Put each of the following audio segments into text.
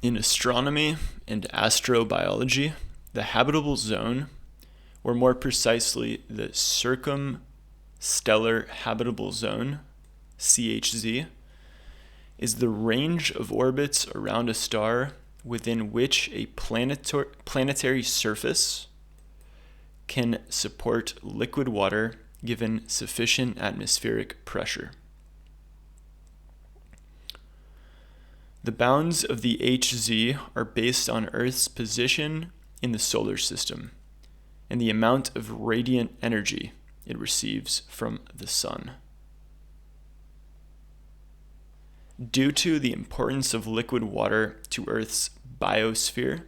In astronomy and astrobiology, the habitable zone, or more precisely, the circumstellar habitable zone, CHZ, is the range of orbits around a star within which a planetary surface can support liquid water given sufficient atmospheric pressure. The bounds of the HZ are based on Earth's position in the solar system and the amount of radiant energy it receives from the sun. Due to the importance of liquid water to Earth's biosphere,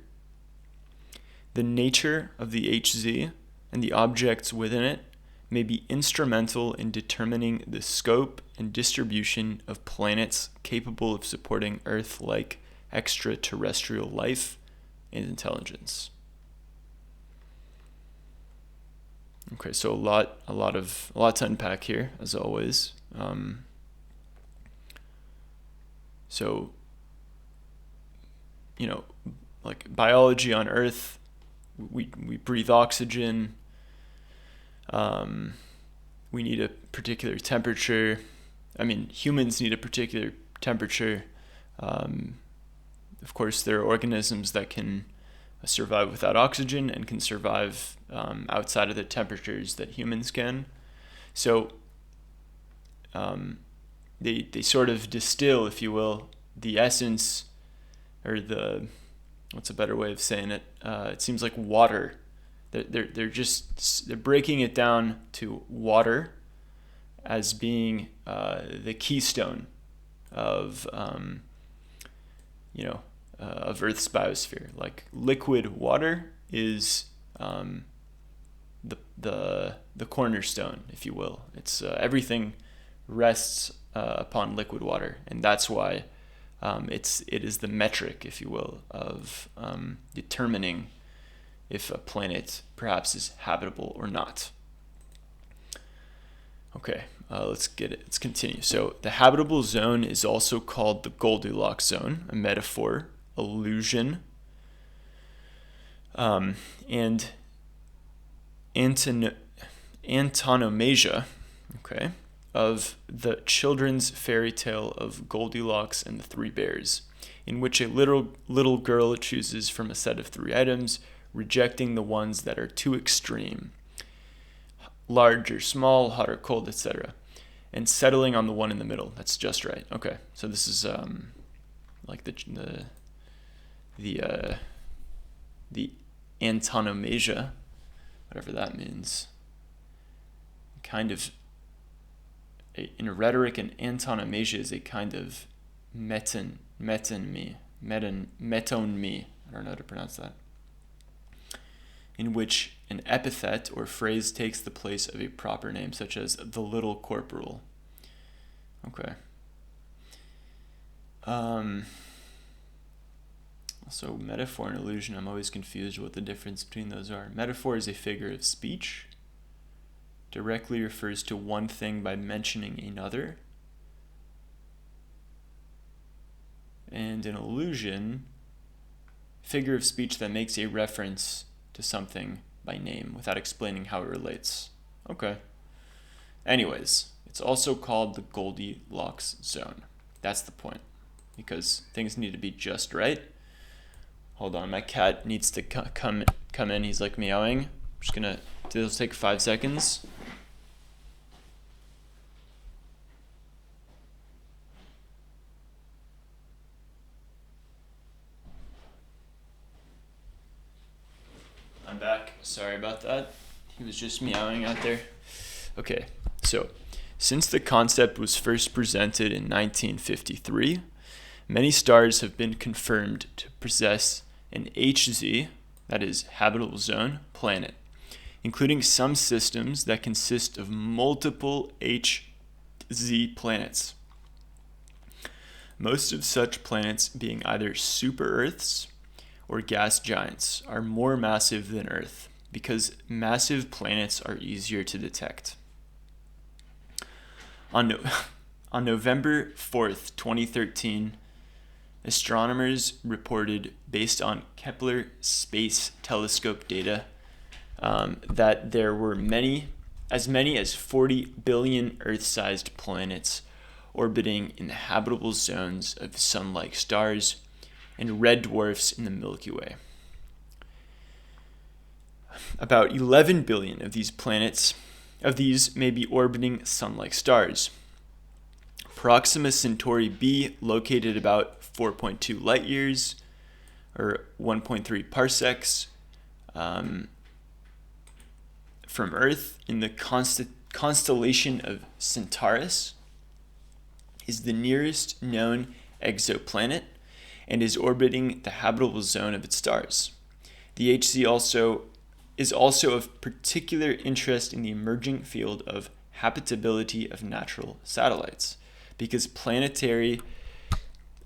the nature of the HZ and the objects within it may be instrumental in determining the scope and distribution of planets capable of supporting Earth-like extraterrestrial life and intelligence. Okay, so a lot to unpack here, as always. So, like biology on Earth, we breathe oxygen. We need a particular temperature. Humans need a particular temperature. Of course, there are organisms that can survive without oxygen and can survive outside of the temperatures that humans can. So they sort of distill, if you will, the essence, or what's a better way of saying it? It seems like water. They're breaking it down to water as being the keystone of of Earth's biosphere. Like liquid water is the cornerstone, if you will. It's everything rests upon liquid water, and that's why it is the metric, if you will, of determining if a planet perhaps is habitable or not. Okay, let's continue. So the habitable zone is also called the Goldilocks zone, a metaphor, illusion, and antonomasia, okay, of the children's fairy tale of Goldilocks and the Three Bears, in which a little girl chooses from a set of 3 items, rejecting the ones that are too extreme, large or small, hot or cold, etc., and settling on the one in the middle that's just right. Okay, so this is like the antonomasia, whatever that means. Kind of in rhetoric, an antonomasia is a kind of metonymy. I don't know how to pronounce that. In which an epithet or phrase takes the place of a proper name, such as the little corporal. Okay. So metaphor and illusion, I'm always confused what the difference between those are. Metaphor is a figure of speech. Directly refers to one thing by mentioning another. And an illusion, figure of speech that makes a reference to something by name without explaining how it relates. Okay. Anyways, it's also called the Goldilocks zone. That's the point. Because things need to be just right. Hold on, my cat needs to come in. He's like meowing. I'm just gonna this take 5 seconds. I'm back. Sorry about that. He was just meowing out there. Okay, so since the concept was first presented in 1953, many stars have been confirmed to possess an HZ, that is, habitable zone, planet, including some systems that consist of multiple HZ planets. Most of such planets being either super-Earths or gas giants are more massive than Earth because massive planets are easier to detect. On November 4th, 2013, astronomers reported, based on Kepler Space Telescope data, that there were as many as 40 billion Earth-sized planets orbiting in the habitable zones of sun-like stars and red dwarfs in the Milky Way. About 11 billion of these may be orbiting sun-like stars. Proxima Centauri B, located about 4.2 light years, or 1.3 parsecs, from Earth in the constellation of Centaurus, is the nearest known exoplanet and is orbiting the habitable zone of its stars. The HZ is also of particular interest in the emerging field of habitability of natural satellites, because planetary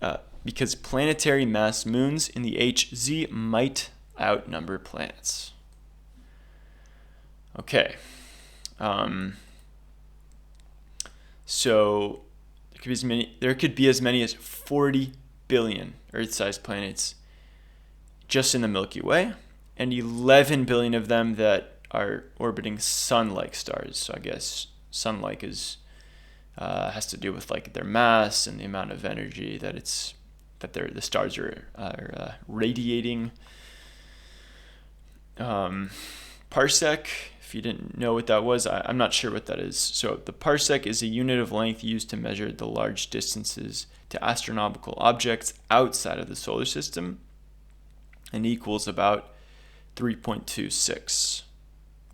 mass moons in the HZ might outnumber planets. Okay. So there could be as many as 40 billion Earth-sized planets just in the Milky Way, and 11 billion of them that are orbiting sun-like stars. So I guess sun-like has to do with like their mass and the amount of energy that the stars are radiating. Parsec, if you didn't know what that was, I'm not sure what that is. So the parsec is a unit of length used to measure the large distances to astronomical objects outside of the solar system, and equals about 3.26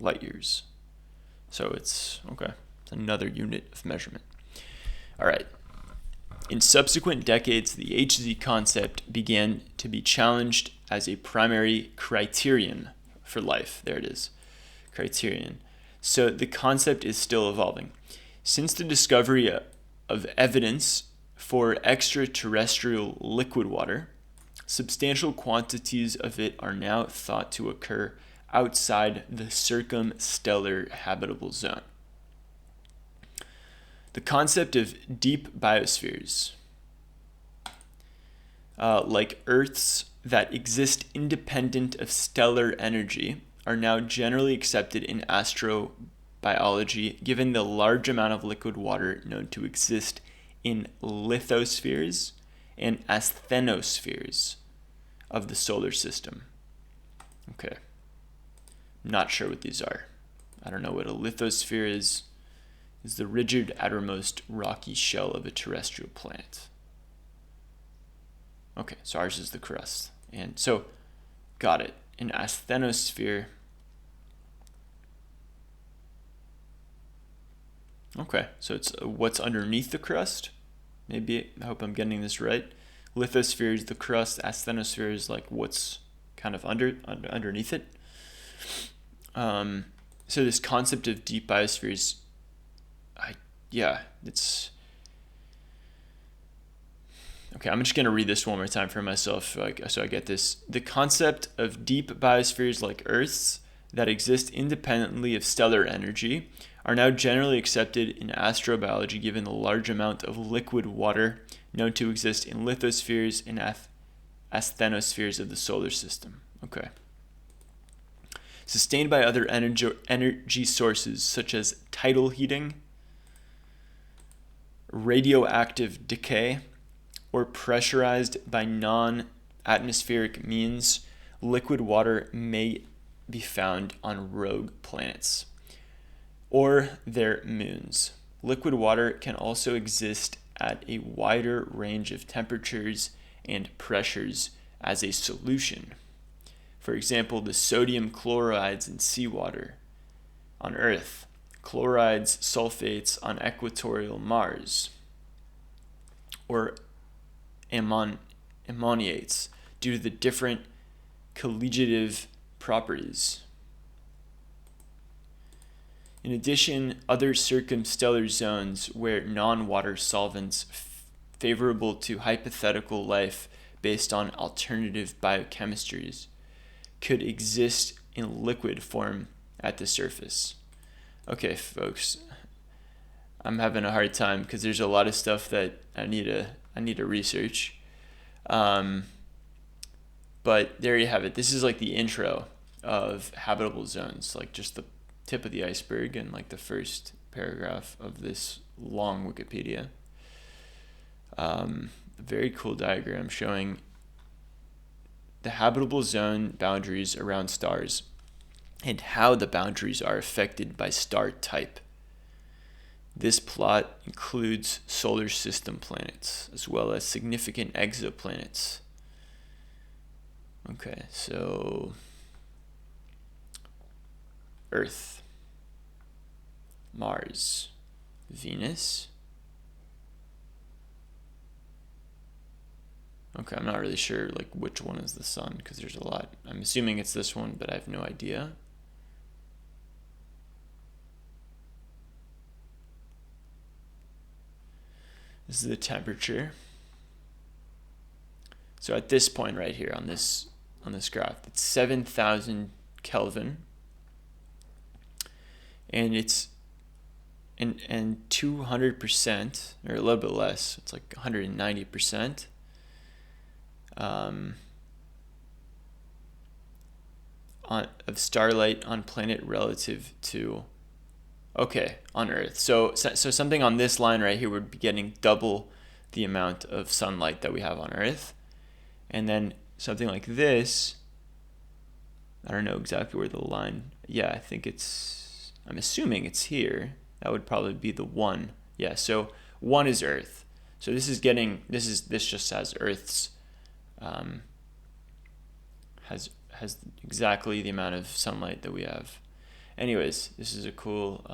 light years. So it's another unit of measurement. All right. In subsequent decades, the HZ concept began to be challenged as a primary criterion for life. There it is, criterion. So the concept is still evolving. Since the discovery of evidence for extraterrestrial liquid water, substantial quantities of it are now thought to occur outside the circumstellar habitable zone. The concept of deep biospheres, like Earth's that exist independent of stellar energy, are now generally accepted in astrobiology, given the large amount of liquid water known to exist in lithospheres and asthenospheres of the solar system. Okay. Not sure what these are. I don't know what a lithosphere is. Is the rigid outermost rocky shell of a terrestrial planet. Okay, so ours is the crust. And so, got it. An asthenosphere. Okay, so it's what's underneath the crust. Maybe, I hope I'm getting this right. Lithosphere is the crust. Asthenosphere is like what's kind of underneath it. So this concept of deep biospheres, it's okay. I'm just gonna read this one more time for myself, so I get this. The concept of deep biospheres like Earth's that exist independently of stellar energy are now generally accepted in astrobiology, given the large amount of liquid water known to exist in lithospheres and asthenospheres of the solar system. Okay. Sustained by other energy sources such as tidal heating, radioactive decay, or pressurized by non-atmospheric means, liquid water may be found on rogue planets or their moons. Liquid water can also exist at a wider range of temperatures and pressures as a solution. For example, the sodium chlorides in seawater on Earth, chlorides, sulfates on equatorial Mars, or ammoniates due to the different colligative properties. In addition, other circumstellar zones where non-water solvents favorable to hypothetical life based on alternative biochemistries could exist in liquid form at the surface. Okay, folks, I'm having a hard time because there's a lot of stuff that I need to research. But there you have it. This is like the intro of habitable zones, like just the tip of the iceberg and like the first paragraph of this long Wikipedia. A very cool diagram showing the habitable zone boundaries around stars and how the boundaries are affected by star type. This plot includes solar system planets as well as significant exoplanets. Okay, so Earth, Mars, Venus. Okay, I'm not really sure like which one is the sun because there's a lot. I'm assuming it's this one, but I have no idea. This is the temperature. So at this point right here on this graph, it's 7,000 Kelvin, and it's and 200% or a little bit less. It's like 190%. Of starlight on planet relative to on Earth. So something on this line right here would be getting double the amount of sunlight that we have on Earth. And then something like this, I don't know exactly where the line, yeah, I'm assuming it's here. That would probably be the 1. Yeah, so 1 is Earth. So this just has Earth's, has exactly the amount of sunlight that we have. Anyways, this is a cool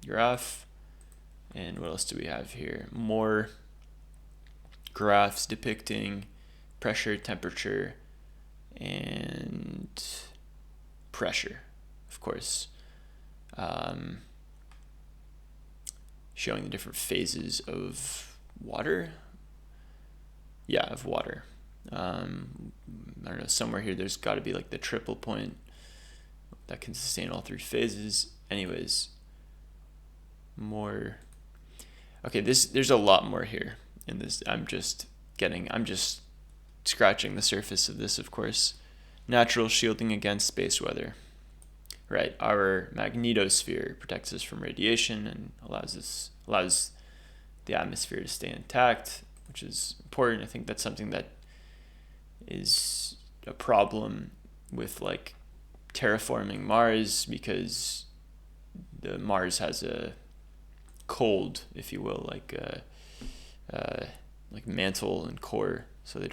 graph. And what else do we have here? More graphs depicting pressure, temperature, and pressure, of course. Showing the different phases of water. Yeah, of water. I don't know, somewhere here there's got to be like the triple point that can sustain all 3 phases. Anyways, more. Okay, there's a lot more here in this. I'm just scratching the surface of this, of course. Natural shielding against space weather. Right, our magnetosphere protects us from radiation and allows the atmosphere to stay intact, which is important. I think that's something that is a problem with like terraforming Mars, because the Mars has a cold, if you will, like mantle and core, so they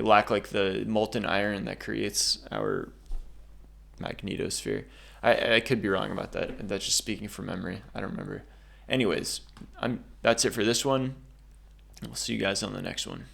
lack like the molten iron that creates our magnetosphere. I could be wrong about that. That's just speaking from memory. I don't remember. Anyways, that's it for this one. We'll see you guys on the next one.